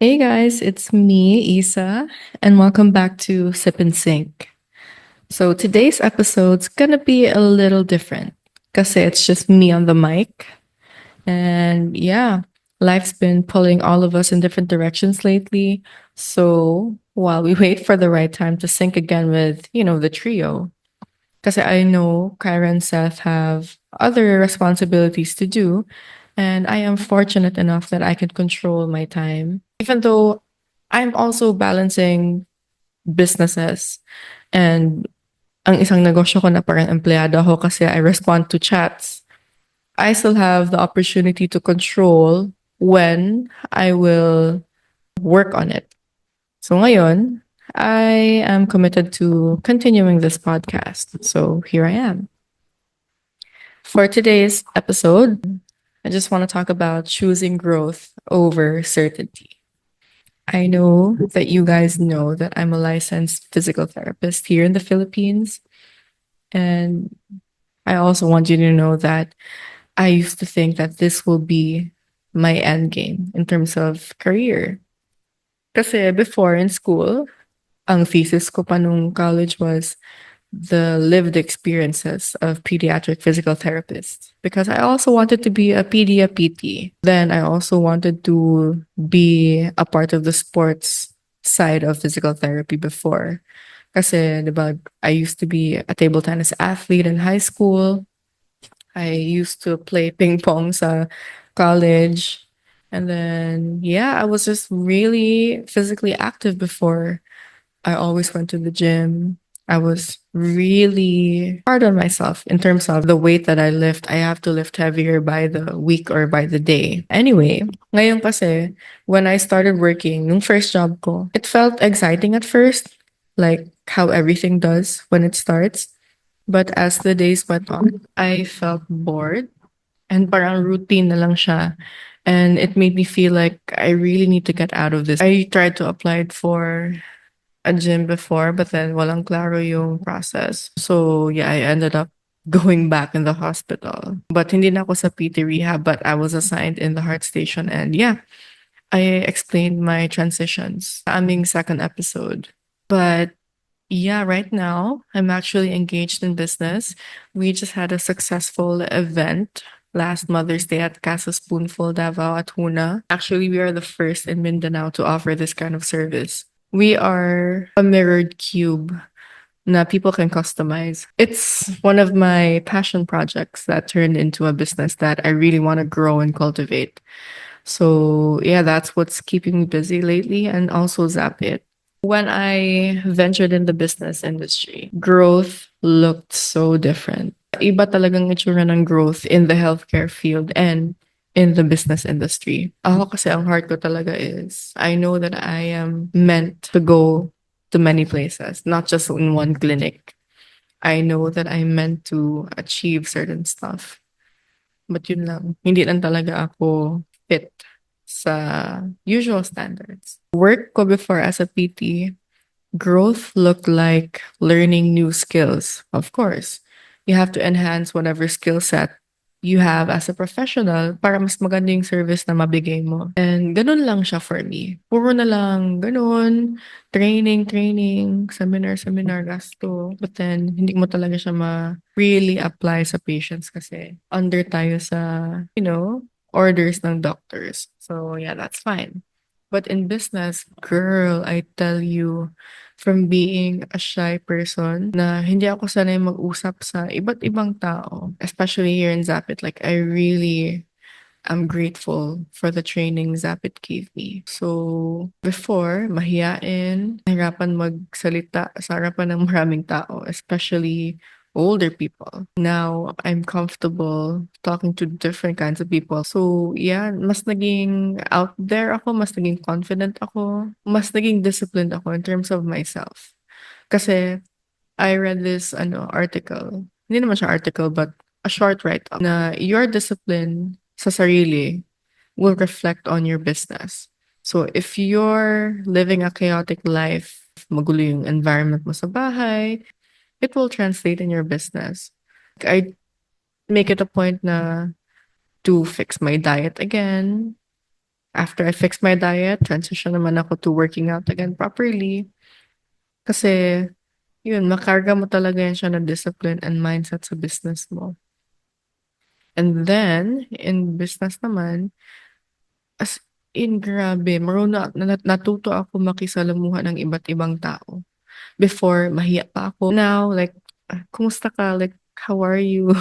Hey guys, it's me, Isa, and welcome back to Sip and Sync. So today's episode's gonna be a little different because it's just me on the mic. And yeah, life's been pulling all of us in different directions lately. So while we wait for the right time to sync again with, the trio, because I know Kyra and Seth have other responsibilities to do, and I am fortunate enough that I can control my time, even though I'm also balancing businesses and ang isang negosyo ko na parang empleyado ako kasi I respond to chats. I still have the opportunity to control when I will work on it. So ngayon, I am committed to continuing this podcast. So here I am. For today's episode, I just want to talk about choosing growth over certainty. I know that you guys know that I'm a licensed physical therapist here in the Philippines. And I also want you to know that I used to think that this will be my end game in terms of career. Kasi before in school, ang thesis ko pa nung college was the lived experiences of pediatric physical therapists because I also wanted to be a pedia PT. Then I also wanted to be a part of the sports side of physical therapy before. Kasi, diba, I used to be a table tennis athlete in high school. I used to play ping pong sa college. And then, yeah, I was just really physically active before. I always went to the gym. I was really hard on myself in terms of the weight that I lift. I have to lift heavier by the week or by the day. Anyway, ngayon kasi, when I started working, nung first job ko, it felt exciting at first, like how everything does when it starts. But as the days went on, I felt bored and parang routine na lang siya. And it made me feel like I really need to get out of this. I tried to apply it for a gym before, but then walang klaro yung process. So yeah, I ended up going back in the hospital. But hindi na ako sa PT rehab, but I was assigned in the heart station. And yeah, I explained my transitions sa aming second episode. But yeah, right now I'm actually engaged in business. We just had a successful event last Mother's Day at Casa Spoonful Davao at Huna. Actually, we are the first in Mindanao to offer this kind of service. We are a mirrored cube na people can customize. It's one of my passion projects that turned into a business that I really want to grow and cultivate. So yeah, that's what's keeping me busy lately and also Zap It. When I ventured in the business industry, growth looked so different. Iba talagang itsura ng growth in the healthcare field and in the business industry. Ako kasi ang heart ko talaga is, I know that I am meant to go to many places, not just in one clinic. I know that I'm meant to achieve certain stuff. But yun lang, hindi lang talaga ako fit sa usual standards. Work ko before as a PT, growth looked like learning new skills. Of course, you have to enhance whatever skill set you have as a professional para mas maganda yung service na mabigay mo. And ganun lang siya for me. Puro na lang ganun, training, seminar, gasto. But then, hindi mo talaga siya really apply sa patients kasi under tayo sa, orders ng doctors. So yeah, that's fine. But in business, girl, I tell you, from being a shy person na hindi ako sanay mag-usap sa iba't ibang tao, especially here in Zapit, like I really am grateful for the training Zapit gave me. So before, mahiyain, nahirapan magsalita sa harapan ng maraming tao, especially older people. Now, I'm comfortable talking to different kinds of people. So, yeah, mas naging out there ako, mas naging confident ako, mas naging disciplined ako in terms of myself. Kasi I read this article. Hindi naman siya article, but a short write-up na your discipline sa sarili will reflect on your business. So if you're living a chaotic life, magulo yung environment mo sa bahay, it will translate in your business. I make it a point na to fix my diet again. after I fixed my diet, transition naman ako to working out again properly. Kasi, yun, makarga mo talaga yan siya ng discipline and mindset sa business mo. And then, in business naman, as in, grabe, natuto ako makisalamuha ng iba't ibang tao. Before, mahiya pa ako. Now, like, kumusta ka? Like, how are you?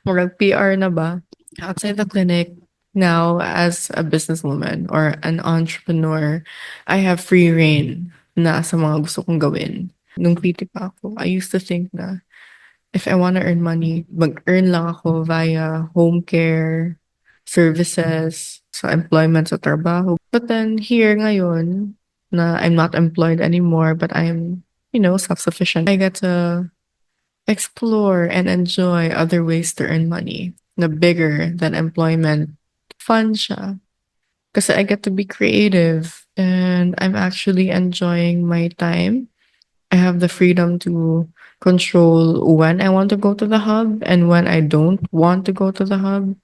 Murag PR na ba? Outside the clinic, now as a businesswoman or an entrepreneur, I have free reign na sa mga gusto kong gawin. Nung PT pa ako, I used to think na if I wanna earn money, mag-earn lang ako via home care, services, sa employment, sa trabaho. But then here ngayon, na I'm not employed anymore, but I'm, self-sufficient. I get to explore and enjoy other ways to earn money na bigger than employment. Fun siya. Kasi I get to be creative and I'm actually enjoying my time. I have the freedom to control when I want to go to the hub and when I don't want to go to the hub,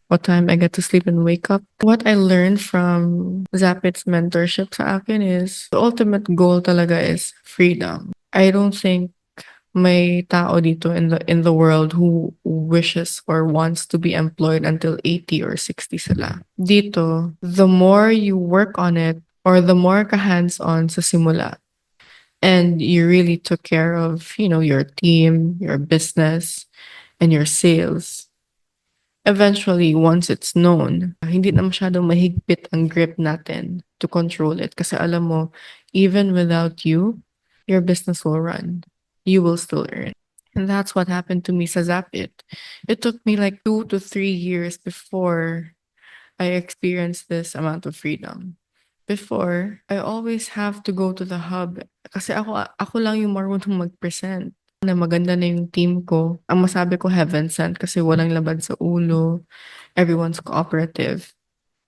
what time I get to sleep and wake up. What I learned from Zapit's mentorship sa akin is the ultimate goal talaga is freedom. I don't think may tao dito in the world who wishes or wants to be employed until 80 or 60 sila. Dito, the more you work on it or the more ka hands-on sa simula and you really took care of, your team, your business, and your sales. Eventually, once it's known, hindi na masyadong mahigpit ang grip natin to control it. Kasi alam mo, even without you, your business will run. You will still earn. And that's what happened to me sa Zapit. It took me like 2 to 3 years before I experienced this amount of freedom. Before, I always have to go to the hub kasi ako lang yung marunong mag-present na maganda na yung team ko. Ang masabi ko heaven sent kasi walang labad sa ulo. Everyone's cooperative.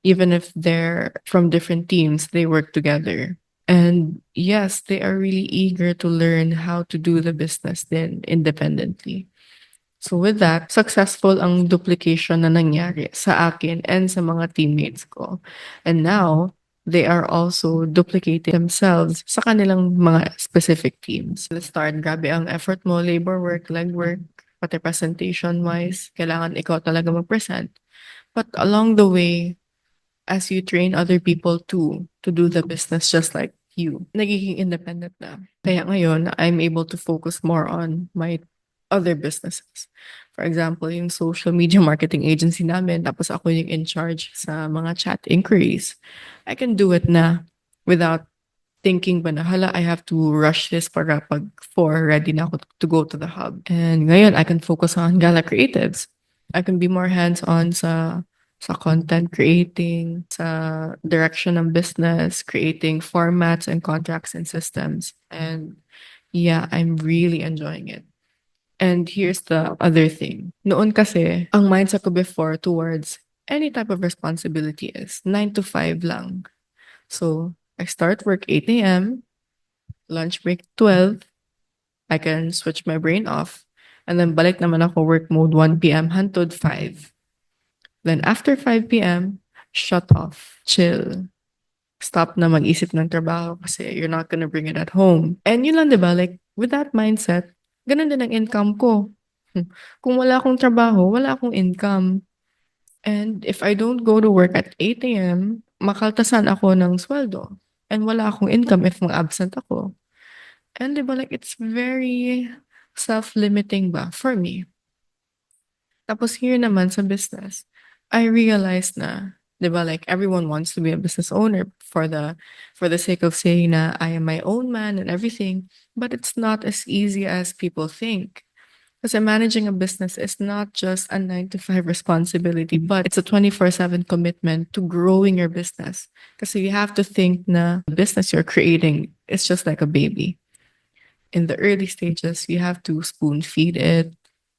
Even if they're from different teams, they work together. And yes, they are really eager to learn how to do the business then independently. So with that, successful ang duplication na nangyari sa akin and sa mga teammates ko. And now, they are also duplicating themselves sa kanilang mga specific teams. Let's start. Grabe ang effort mo, labor work, leg work, pati presentation-wise. Kailangan ikaw talaga mag-present. But along the way, as you train other people to do the business just like you, nagiging independent na. Kaya ngayon, I'm able to focus more on my other businesses. For example, yung social media marketing agency namin, tapos ako yung in charge sa mga chat inquiries. I can do it na without thinking ba na, hala, I have to rush this para pag 4, ready na ako to go to the hub. And ngayon, I can focus on Gala Creatives. I can be more hands-on sa content creating, sa direction ng business, creating formats and contracts and systems. And yeah, I'm really enjoying it. And here's the other thing. Noon kasi, ang mindset ko before towards any type of responsibility is 9 to 5 lang. So, I start work 8 a.m., lunch break 12, I can switch my brain off, and then balik naman ako work mode 1 p.m. hantod 5. Then after 5 p.m., shut off, chill. Stop na mag-isip ng trabaho kasi you're not gonna bring it at home. And yun lang, diba? Like, with that mindset, ganun din ang income ko. Kung wala akong trabaho, wala akong income. And if I don't go to work at 8 a.m., makaltasan ako ng sweldo. And wala akong income if mag-absent ako. And diba, like, it's very self-limiting ba for me. Tapos here naman sa business, I realized na, diba, like everyone wants to be a business owner for the sake of saying na I am my own man and everything, but it's not as easy as people think. Kasi managing a business is not just a 9 to 5 responsibility, but it's a 24/7 commitment to growing your business. Kasi you have to think na the business you're creating is just like a baby. In the early stages, you have to spoon feed it.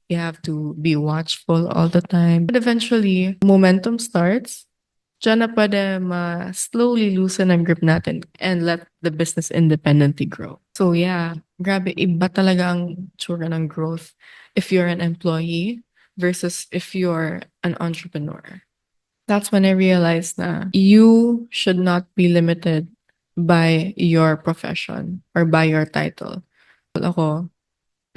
You have to be watchful all the time. But eventually, momentum starts. Diyan na pwede slowly loosen ang grip natin and let the business independently grow. So yeah, grabe, iba talaga ang tsura ng growth if you're an employee versus if you're an entrepreneur. That's when I realized na you should not be limited by your profession or by your title. Ako,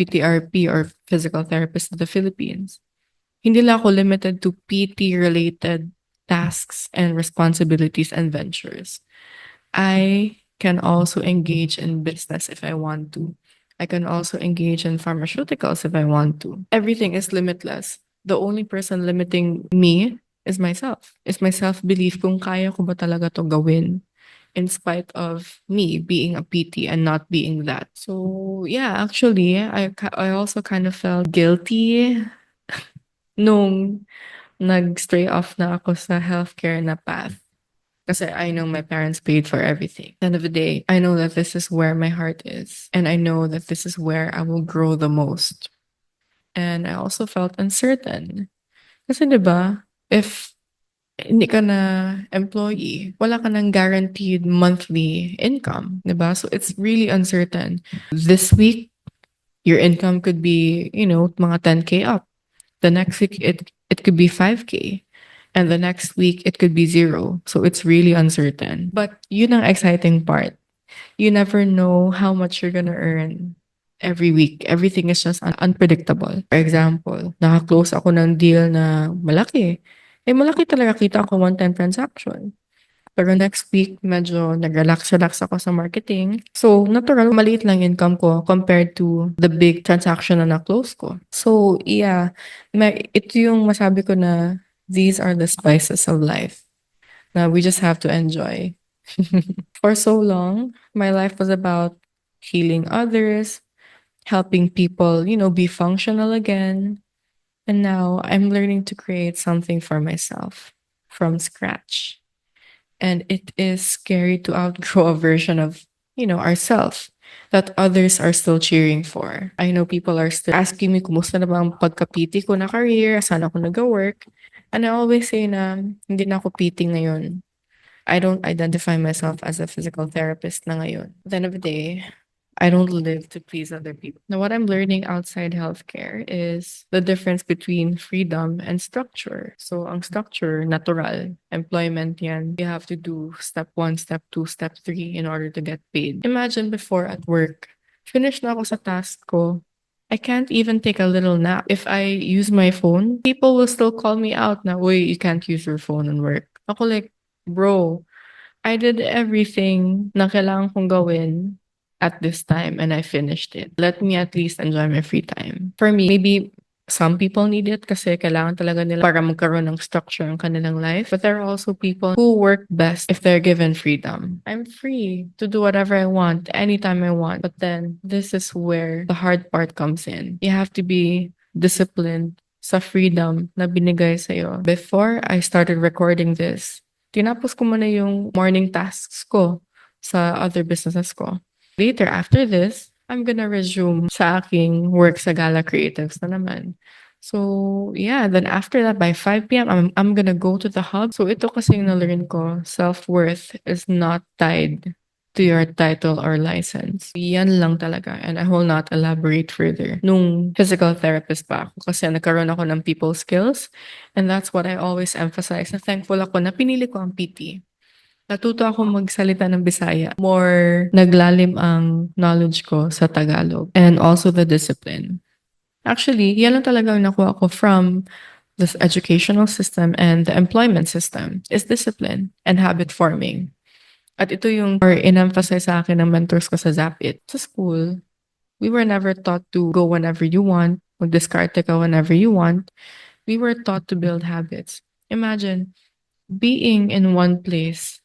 PTRP or physical therapist of the Philippines. Hindi lang ako limited to PT-related tasks and responsibilities and ventures. I can also engage in business if I want to. I can also engage in pharmaceuticals if I want to. Everything is limitless. The only person limiting me is myself. Is my self-belief kung kaya ko ba talaga to gawin in spite of me being a PT and not being that. So yeah, actually, I also kind of felt guilty nung nag-stray off na ako sa healthcare na path. Kasi I know my parents paid for everything. At the end of the day, I know that this is where my heart is. And I know that this is where I will grow the most. And I also felt uncertain. Kasi 'di ba, if hindi ka na employee, wala ka ng guaranteed monthly income, 'di ba? So it's really uncertain. This week, your income could be, mga 10K up. The next week it could be 5K. And the next week it could be zero. So it's really uncertain. But yun ang exciting part. You never know how much you're gonna earn every week. Everything is just unpredictable. For example, naka-close ako ng deal na malaki. Malaki talaga kita ako one-time transaction. Pero next week, medyo nag-relax-relax ako sa marketing. So, natural, maliit lang income ko compared to the big transaction na na-close ko. So, yeah, ito yung masabi ko na these are the spices of life na we just have to enjoy. For so long, my life was about healing others, helping people, be functional again. And now I'm learning to create something for myself from scratch. And it is scary to outgrow a version of, ourselves that others are still cheering for. I know people are still asking me, kumusta na ba ang pagka-PT ko na career? Saan ako nag-work? And I always say na, hindi na ako PT ngayon. I don't identify myself as a physical therapist na ngayon. At the end of the day, I don't live to please other people. Now, what I'm learning outside healthcare is the difference between freedom and structure. So, ang structure, natural. Employment yan. You have to do step 1, step 2, step 3 in order to get paid. Imagine before at work, finish na ako sa task ko. I can't even take a little nap. If I use my phone, people will still call me out na, wait, you can't use your phone and work. Ako like, bro, I did everything na kailangan kong gawin at this time and I finished it. Let me at least enjoy my free time. For me, maybe some people need it kasi kailangan talaga nila para magkaroon ng structure ang kanilang life. But there are also people who work best if they're given freedom. I'm free to do whatever I want, anytime I want. But then this is where the hard part comes in. You have to be disciplined sa freedom na binigay sa'yo. Before I started recording this, tinapos ko muna yung morning tasks ko sa other businesses ko. Later, after this, I'm gonna resume sa aking work sa Gala Creatives na naman. So, yeah, then after that, by 5 p.m., I'm gonna go to the hub. So, ito kasi yung na-learn ko, self-worth is not tied to your title or license. Yan lang talaga. And I will not elaborate further. Nung physical therapist pa ako kasi nagkaroon ako ng people skills. And that's what I always emphasize. Na thankful ako na pinili ko ang PT. Natuto ako magsalita ng Bisaya. More naglalim ang knowledge ko sa Tagalog. And also the discipline. Actually, yan lang talaga ang nakuha ko from this educational system and the employment system is discipline and habit forming. At ito yung or in-emphasize sa akin ng mentors ko sa Zapit. Sa school, we were never taught to go whenever you want, mag-discarte ka whenever you want. We were taught to build habits. Imagine being in one place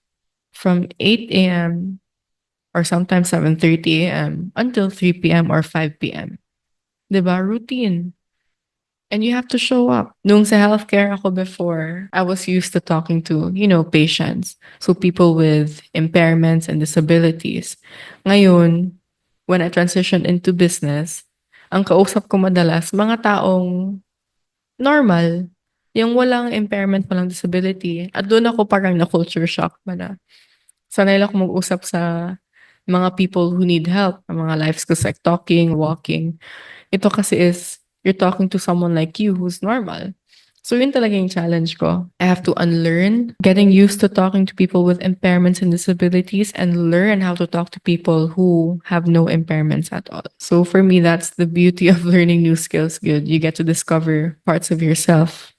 from 8 a.m. or sometimes 7:30 a.m. until 3 p.m. or 5 p.m. Diba? Routine. And you have to show up. Nung sa healthcare ako before, I was used to talking to, patients. So people with impairments and disabilities. Ngayon, when I transitioned into business, ang kausap ko madalas, mga taong normal. Yung walang impairment, walang disability. At doon ako parang na-culture shock pa na. Sanay lang ako mag-usap sa mga people who need help. Ang mga life skills like talking, walking. Ito kasi is, you're talking to someone like you who's normal. So yun talaga yung challenge ko. I have to unlearn getting used to talking to people with impairments and disabilities and learn how to talk to people who have no impairments at all. So for me, that's the beauty of learning new skills. Good. You get to discover parts of yourself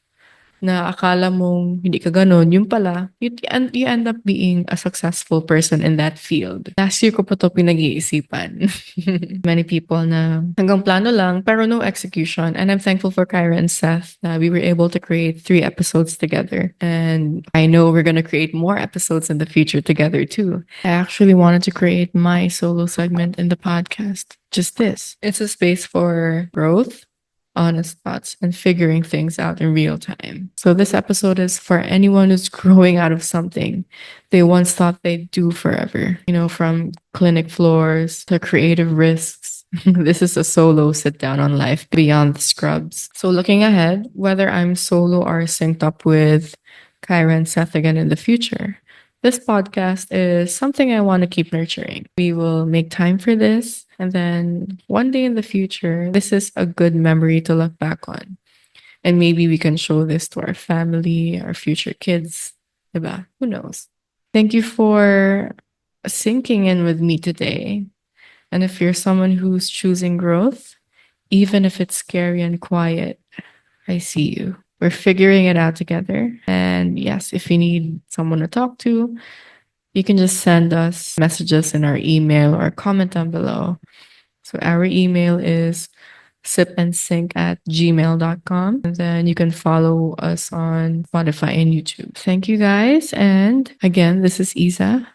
na akala mong hindi ka ganun, yung pala, you end up being a successful person in that field. Last year ko pa to pinag-iisipan. Many people na hanggang plano lang, pero no execution. And I'm thankful for Kyra and Seth that we were able to create 3 episodes together. And I know we're going to create more episodes in the future together too. I actually wanted to create my solo segment in the podcast. Just this. It's a space for growth, honest thoughts, and figuring things out in real time. So, this episode is for anyone who's growing out of something they once thought they'd do forever. You know, from clinic floors to creative risks. This is a solo sit down on life beyond the scrubs. So, looking ahead, whether I'm solo or synced up with Kyra and Seth again in the future, this podcast is something I want to keep nurturing. We will make time for this. And then one day in the future, this is a good memory to look back on. And maybe we can show this to our family, our future kids. Diba? Who knows? Thank you for sinking in with me today. And if you're someone who's choosing growth, even if it's scary and quiet, I see you. We're figuring it out together. And yes, if you need someone to talk to, you can just send us messages in our email or comment down below. So our email is sipandsync@gmail.com. And then you can follow us on Spotify and YouTube. Thank you guys. And again, this is Isa.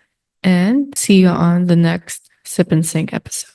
And see you on the next Sip and Sync episode.